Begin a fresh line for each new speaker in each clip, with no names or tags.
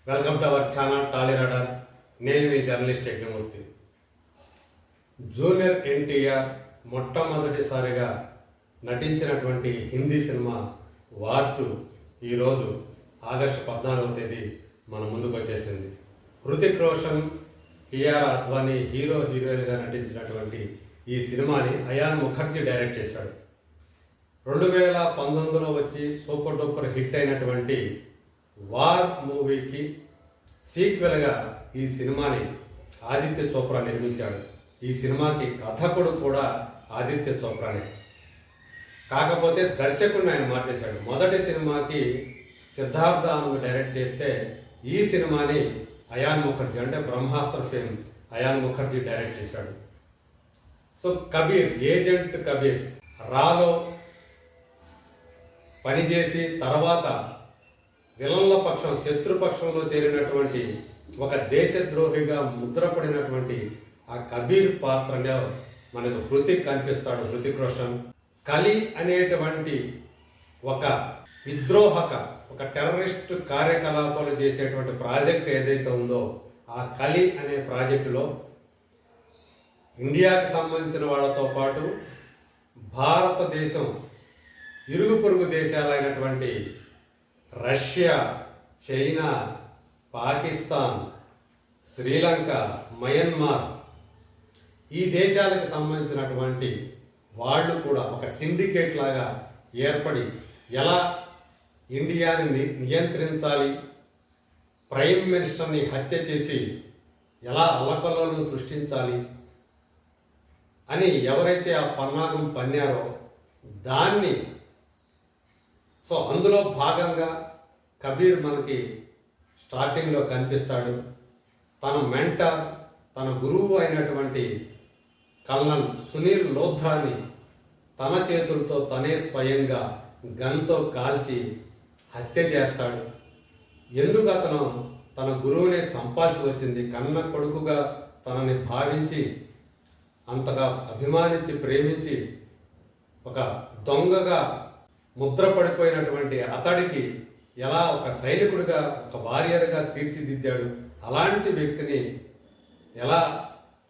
Welcome to our channel Tollyradar. నేను మీ journalist Yagnamurthy. Junior NTR మొట్టమొదటిసారిగా నటించినటువంటి హిందీ సినిమా వార్ 2 ఈరోజు ఆగస్టు 14వ తేదీ మన ముందుకు వచ్చేసింది. హృతిక్ రోషన్, కియారా అద్వానీ హీరోయిన్గా నటించినటువంటి ఈ సినిమాని అయాన్ ముఖర్జీ డైరెక్ట్ చేశాడు. 2019లో వచ్చి సూపర్ డూపర్ హిట్ అయినటువంటి వార్ మూవీకి సీక్వెల్గా ఈ సినిమాని ఆదిత్య చోప్రా నిర్మించాడు. ఈ సినిమాకి కథకుడు కూడా ఆదిత్య చోప్రానే. కాకపోతే దర్శకుడిని ఆయన మార్చేశాడు. మొదటి సినిమాకి సిద్ధార్థ ఆనంద్ డైరెక్ట్ చేస్తే ఈ సినిమాని అయాన్ ముఖర్జీ అంటే బ్రహ్మాస్త్ర ఫేమ్ అయాన్ ముఖర్జీ డైరెక్ట్ చేశాడు. సో కబీర్, ఏజెంట్ కబీర్ రాలో పనిచేసి తర్వాత విలన్ల పక్షం, శత్రుపక్షంలో చేరినటువంటి ఒక దేశద్రోహిగా ముద్రపడినటువంటి ఆ కబీర్ పాత్రలో మనకు హృతిక్ కనిపిస్తాడు. హృతిక్ రోషన్ కలి అనేటువంటి ఒక విద్రోహక, ఒక టెర్రరిస్ట్ కార్యకలాపాలు చేసేటువంటి ప్రాజెక్ట్ ఏదైతే ఉందో ఆ కలి అనే ప్రాజెక్టులో ఇండియాకి సంబంధించిన వాళ్ళతో పాటు భారతదేశం ఇరుగు పొరుగు దేశాలైనటువంటి Russia, China, Pakistan, Sri Lanka, Myanmar ఈ దేశాలకు సంబంధించినటువంటి వాళ్ళు కూడా ఒక సిండికేట్ లాగా ఏర్పడి ఎలా ఇండియాని నియంత్రించాలి, ప్రైమ్ మినిస్టర్ని హత్య చేసి ఎలా అల్లకల్లోలను సృష్టించాలి అని ఎవరైతే ఆ పన్నాగం పన్నారో దాన్ని, సో అందులో భాగంగా కబీర్ మనకి స్టార్టింగ్లో కనిపిస్తాడు. తన మెంటర్, తన గురువు అయినటువంటి కల్నల్ సునీల్ లోథ్రాని తన చేతులతో తనే స్వయంగా గన్తో కాల్చి హత్య చేస్తాడు. ఎందుకు అతను తన గురువునే చంపాల్సి వచ్చింది? కన్న కొడుకుగా తనని భావించి అంతగా అభిమానించి ప్రేమించి ఒక దొంగగా ముద్రపడిపోయినటువంటి అతడికి ఎలా ఒక సైనికుడిగా, ఒక వారియర్గా తీర్చిదిద్దాడు. అలాంటి వ్యక్తిని ఎలా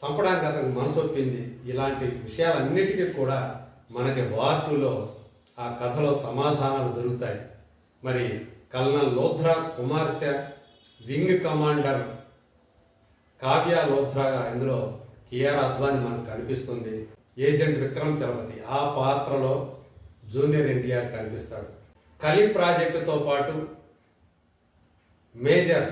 చంపడానికి అతనికి మనసొప్పింది? ఇలాంటి విషయాలన్నిటికీ కూడా మనకి వార్ 2లో ఆ కథలో సమాధానాలు దొరుకుతాయి. మరి కల్నల్ లోథ్రా కుమార్తె వింగ్ కమాండర్ కావ్య లోథ్రాగా ఇందులో కియారా అద్వానీ మనకు కనిపిస్తుంది. ఏజెంట్ విక్రమ్ చలపతి ఆ పాత్రలో జూనియర్ ఎన్టీఆర్ కనిపిస్తాడు. కలి ప్రాజెక్టుతో పాటు మేజర్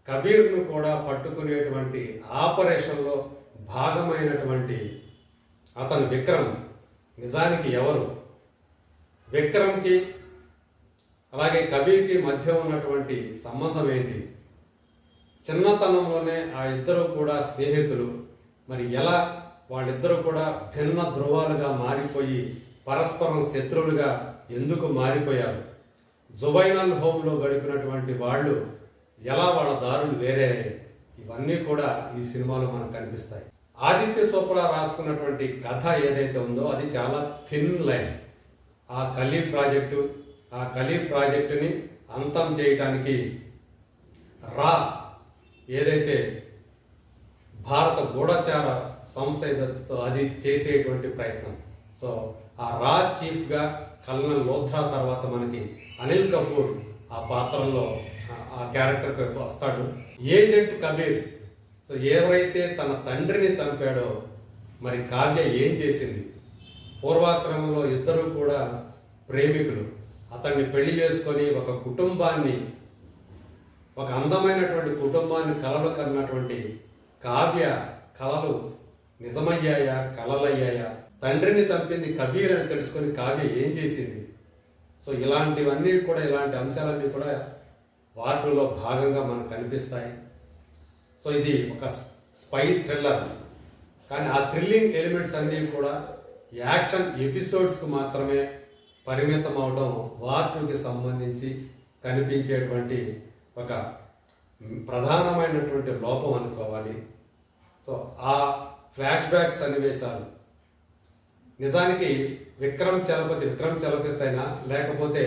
కబీర్ను కూడా పట్టుకునేటువంటి ఆపరేషన్లో భాగమైనటువంటి అతను విక్రమ్ నిజానికి ఎవరు? విక్రమ్కి అలాగే కబీర్కి మధ్య ఉన్నటువంటి సంబంధం ఏంటి? చిన్నతనంలోనే ఆ ఇద్దరు కూడా స్నేహితులు. మరి ఎలా వాళ్ళిద్దరూ కూడా భిన్న ధృవాలుగా మారిపోయి పరస్పరం శత్రువులుగా ఎందుకు మారిపోయారు? జువైనల్ హోమ్లో గడిపినటువంటి వాళ్ళు ఎలా వాళ్ళ దారులు వేరే? ఇవన్నీ కూడా ఈ సినిమాలో మనకు కనిపిస్తాయి. ఆదిత్య చోప్రా రాసుకున్నటువంటి కథ ఏదైతే ఉందో అది చాలా థిన్ లైన్. ఆ కలీ ప్రాజెక్టుని అంతం చేయటానికి రా ఏదైతే భారత గూఢచార సంస్థ ఏదైతే అది చేసేటువంటి ప్రయత్నం. సో ఆ రా చీఫ్గా కల్నల్ లోథ్రా తర్వాత మనకి అనిల్ కపూర్ ఆ పాత్రలో ఆ క్యారెక్టర్కి వస్తాడు. ఏజెంట్ కబీర్, సో ఎవరైతే తన తండ్రిని చంపాడో మరి కావ్య ఏం చేసింది? పూర్వాశ్రమంలో ఇద్దరు కూడా ప్రేమికులు. అతన్ని పెళ్లి చేసుకొని ఒక కుటుంబాన్ని, ఒక అందమైనటువంటి కుటుంబాన్ని కలలు కన్నటువంటి కావ్య కలలు నిజమయ్యాయా, కలలయ్యాయా? తండ్రిని చంపింది కబీర్ అని తెలుసుకొని కావ్య ఏం చేసింది? సో ఇలాంటివన్నీ కూడా, ఇలాంటి అంశాలన్నీ కూడా వార్ 2లో భాగంగా మనకు కనిపిస్తాయి. సో ఇది ఒక స్పై థ్రిల్లర్, కానీ ఆ థ్రిల్లింగ్ ఎలిమెంట్స్ అన్నీ కూడా యాక్షన్ ఎపిసోడ్స్కి మాత్రమే పరిమితం అవడం వార్ 2కి సంబంధించి కనిపించేటువంటి ఒక ప్రధానమైనటువంటి లోపం అనుకోవాలి. సో ఆ ఫ్లాష్ బ్యాక్ సన్నివేశాలు నిజానికి విక్రమ్ చలపతి అయినా లేకపోతే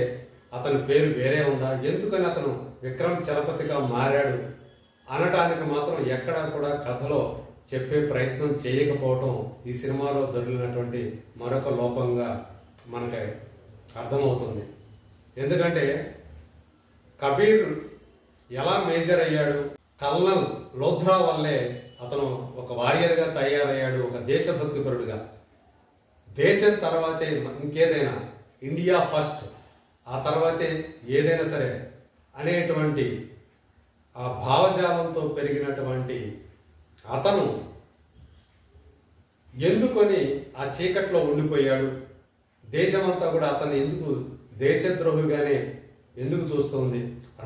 అతని పేరు వేరే ఉందా? ఎందుకని అతను విక్రమ్ చలపతిగా మారాడు అనటానికి మాత్రం ఎక్కడా కూడా కథలో చెప్పే ప్రయత్నం చేయకపోవటం ఈ సినిమాలో దొరికినటువంటి మరొక లోపంగా మనకి అర్థమవుతుంది. ఎందుకంటే కబీర్ ఎలా మేజర్ అయ్యాడు, కల్నల్ లోథ్రా వల్లే అతను ఒక వారియర్గా తయారయ్యాడు, ఒక దేశభక్తిపరుడుగా. దేశం తర్వాతే ఇంకేదైనా, ఇండియా ఫస్ట్, ఆ తర్వాతే ఏదైనా సరే అనేటువంటి ఆ భావజాలంతో పెరిగినటువంటి అతను ఎందుకొని ఆ చీకట్లో ఉండిపోయాడు, దేశమంతా కూడా అతన్ని ఎందుకు దేశద్రోహిగానే ఎందుకు చూస్తుంది,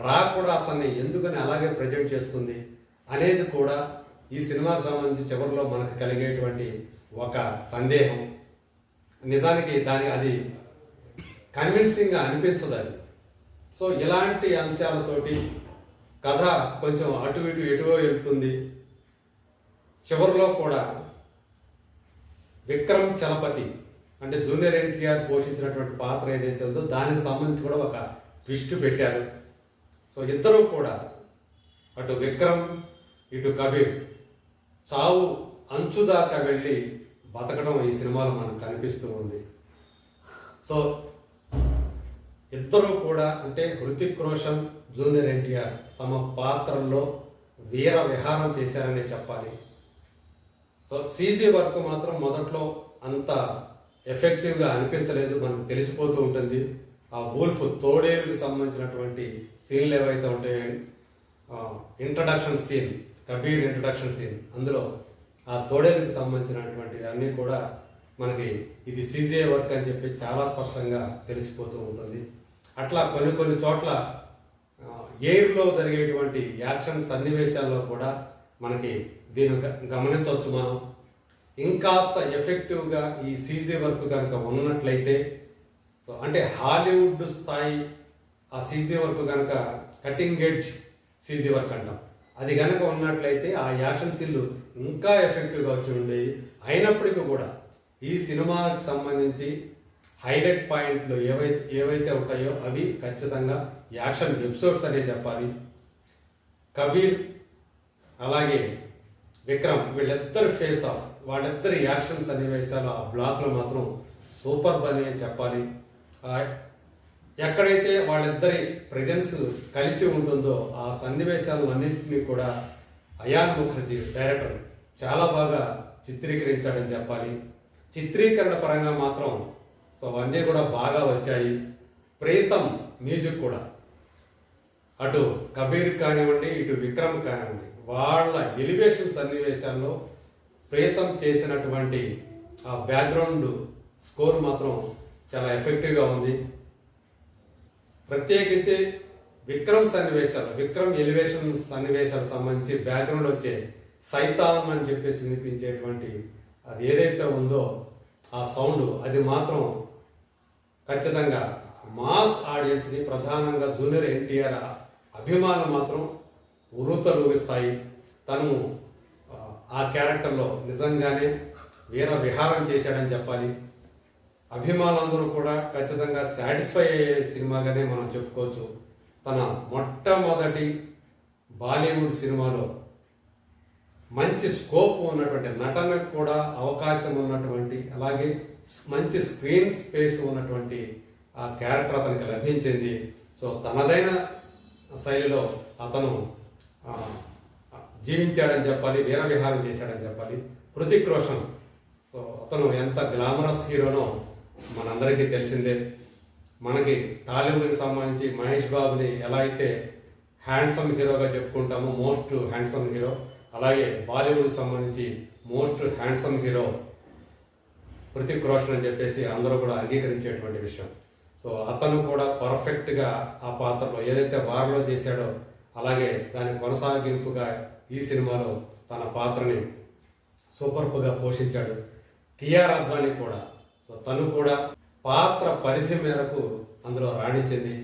రా కూడా అతన్ని ఎందుకని అలాగే ప్రజెంట్ చేస్తుంది అనేది కూడా ఈ సినిమాకు సంబంధించి చివరిలో మనకు కలిగేటువంటి ఒక సందేహం. నిజానికి అది కన్విన్సింగ్గా అనిపించదు అది. సో ఇలాంటి అంశాలతోటి కథ కొంచెం అటు ఇటు ఎటువో వెళ్తుంది. చివరిలో కూడా విక్రమ్ చలపతి అంటే జూనియర్ ఎన్టీఆర్ పోషించినటువంటి పాత్ర ఏదైతే ఉందో దానికి సంబంధించి కూడా ఒక ట్విస్ట్ పెట్టారు. సో ఇద్దరూ కూడా, అటు విక్రమ్ ఇటు కబీర్ చావు అంచుదాకా వెళ్ళి బతకడం ఈ సినిమాలో మనకు కనిపిస్తూ ఉంది. సో ఇద్దరూ కూడా అంటే హృతిక్ రోషన్, జూనియర్ ఎన్టీఆర్ తమ పాత్రల్లో వీర విహారం చేశారనే చెప్పాలి. సో సీజీ వర్క్ మాత్రం మొదట్లో అంత ఎఫెక్టివ్గా అనిపించలేదు, మనకు తెలిసిపోతూ ఉంటుంది. ఆ వూల్ఫ్ తోడేలుకి సంబంధించినటువంటి సీన్లు ఏవైతే ఉంటాయో, introduction scene, Kabir introduction scene, అందులో ఆ తోడేలుకి సంబంధించినటువంటి అన్నీ కూడా మనకి ఇది సీజీఐ వర్క్ అని చెప్పి చాలా స్పష్టంగా తెలిసిపోతూ ఉంటుంది. అట్లా కొన్ని చోట్ల ఎయిర్లో జరిగేటువంటి యాక్షన్ సన్నివేశాల్లో కూడా మనకి దీన్ని గమనించవచ్చు మనం. ఇంకా ఎఫెక్టివ్గా ఈ సీజీ వర్క్ కనుక ఉన్నట్లయితే, సో అంటే హాలీవుడ్ స్థాయి ఆ సీజీ వర్క్ కనుక కటింగ్ ఎడ్జ్ సీజీ వర్క్ అంటాం, అది కనుక ఉన్నట్లయితే ఆ యాక్షన్ సీన్లు ఇంకా ఎఫెక్టివ్గా వచ్చి ఉండేవి. అయినప్పటికీ కూడా ఈ సినిమాకి సంబంధించి హైలైట్ పాయింట్లు ఏవైతే ఉంటాయో అవి ఖచ్చితంగా యాక్షన్ ఎపిసోడ్స్ అనే చెప్పాలి. కబీర్ అలాగే విక్రమ్ వీళ్ళిద్దరు ఫేస్ ఆఫ్, వాళ్ళిద్దరి యాక్షన్ సన్నివేశాలు ఆ బ్లాక్లో మాత్రం సూపర్ అనే చెప్పాలి. ఎక్కడైతే వాళ్ళిద్దరి ప్రజెన్స్ కలిసి ఉంటుందో ఆ సన్నివేశాలు అన్నింటినీ కూడా అయాన్ ముఖర్జీ డైరెక్టర్ చాలా బాగా చిత్రీకరించాడని చెప్పాలి. చిత్రీకరణ పరంగా మాత్రం సో అవన్నీ కూడా బాగా వచ్చాయి. ప్రీతం మ్యూజిక్ కూడా అటు కబీర్ కానివ్వండి ఇటు విక్రమ్ కానివ్వండి వాళ్ళ ఎలివేషన్ సన్నివేశాల్లో ప్రీతం చేసినటువంటి ఆ బ్యాక్గ్రౌండ్ స్కోర్ మాత్రం చాలా ఎఫెక్టివ్గా ఉంది. ప్రత్యేకించి విక్రమ్ ఎలివేషన్ సన్నివేశాలకు సంబంధించి బ్యాక్గ్రౌండ్ వచ్చే సైతాన్ అని చెప్పేసి వినిపించేటువంటి అది ఏదైతే ఉందో ఆ సౌండ్, అది మాత్రం ఖచ్చితంగా మాస్ ఆడియన్స్ని, ప్రధానంగా జూనియర్ ఎన్టీఆర్ అభిమానులు మాత్రం ఉరుతలూగిస్తాయి. తను ఆ క్యారెక్టర్లో నిజంగానే వీర విహారం చేశాడని చెప్పాలి. అభిమానులందరూ కూడా ఖచ్చితంగా సాటిస్ఫై అయ్యే సినిమాగానే మనం చెప్పుకోవచ్చు. తన మొట్టమొదటి బాలీవుడ్ సినిమాలో మంచి స్కోప్ ఉన్నటువంటి, నటనకు కూడా అవకాశం ఉన్నటువంటి, అలాగే మంచి స్క్రీన్ స్పేస్ ఉన్నటువంటి ఆ క్యారెక్టర్ అతనికి లభించింది. సో తనదైన శైలిలో అతను జీవించాడని చెప్పాలి, వీర విహారం చేశాడని చెప్పాలి. హృతిక్ రోషన్, సో అతను ఎంత గ్లామరస్ హీరోనో మనందరికీ తెలిసిందే. మనకి టాలీవుడ్కి సంబంధించి మహేష్ బాబుని ఎలా అయితే హ్యాండ్సమ్ హీరోగా చెప్పుకుంటామో, మోస్ట్ హ్యాండ్సమ్ హీరో, అలాగే బాలీవుడ్కి సంబంధించి most handsome hero Hrithik Roshan అని చెప్పేసి అందరూ కూడా అంగీకరించేటువంటి విషయం. సో అతను కూడా పర్ఫెక్ట్గా ఆ పాత్రలో ఏదైతే వార్లో చేశాడో అలాగే దాని కొనసాగింపుగా ఈ సినిమాలో తన పాత్రని సూపర్గా పోషించాడు. కియారా అద్వానీ కూడా, సో తను కూడా పాత్ర పరిధి మేరకు అందులో రాణించింది.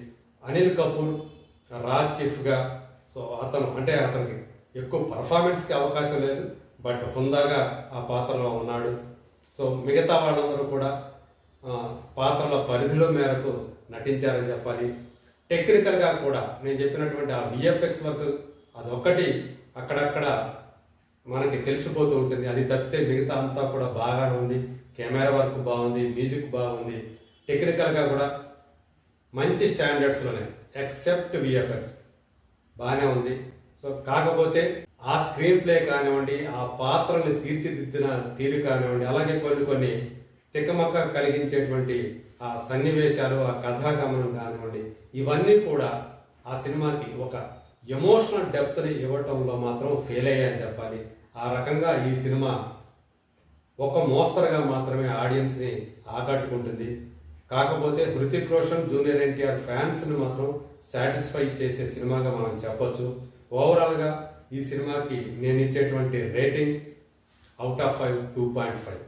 అనిల్ కపూర్ రాజ్ చీఫ్గా, సో అతనికి ఎక్కువ పర్ఫార్మెన్స్కి అవకాశం లేదు, బట్ హుందాగా ఆ పాత్రలో ఉన్నాడు. సో మిగతా వాళ్ళందరూ కూడా పాత్రల పరిధిలో మేరకు నటించారని చెప్పాలి. టెక్నికల్గా కూడా నేను చెప్పినటువంటి ఆ విఎఫ్ఎక్స్ వర్క్ అదొక్కటి అక్కడక్కడ మనకి తెలిసిపోతూ ఉంటుంది. అది తప్పితే మిగతా అంతా కూడా బాగానే ఉంది. కెమెరా వర్క్ బాగుంది, మ్యూజిక్ బాగుంది, టెక్నికల్గా కూడా మంచి స్టాండర్డ్స్లోనే, ఎక్సెప్ట్ విఎఫ్ఎక్స్ బాగానే ఉంది. సో కాకపోతే ఆ స్క్రీన్ ప్లే కానివ్వండి, ఆ పాత్రలు తీర్చిదిద్దిన తీరు కానివ్వండి, అలాగే కొన్ని తికమక కలిగించేటువంటి ఆ సన్నివేశాలు, ఆ కథాగమనం కానివ్వండి, ఇవన్నీ కూడా ఆ సినిమాకి ఒక ఎమోషనల్ డెప్త్ని ఇవ్వటంలో మాత్రం ఫెయిల్ అయ్యాయని చెప్పాలి. ఆ రకంగా ఈ సినిమా ఒక మోస్తరుగా మాత్రమే ఆడియన్స్ని ఆకట్టుకుంటుంది. కాకపోతే హృతిక్ రోషన్, జూనియర్ ఎన్టీఆర్ ఫ్యాన్స్ని మాత్రం సాటిస్ఫై చేసే సినిమాగా మనం చెప్పొచ్చు. ఓవరాల్గా ఈ సినిమాకి నేను ఇచ్చేటువంటి రేటింగ్ అవుట్ ఆఫ్ 5 2.5.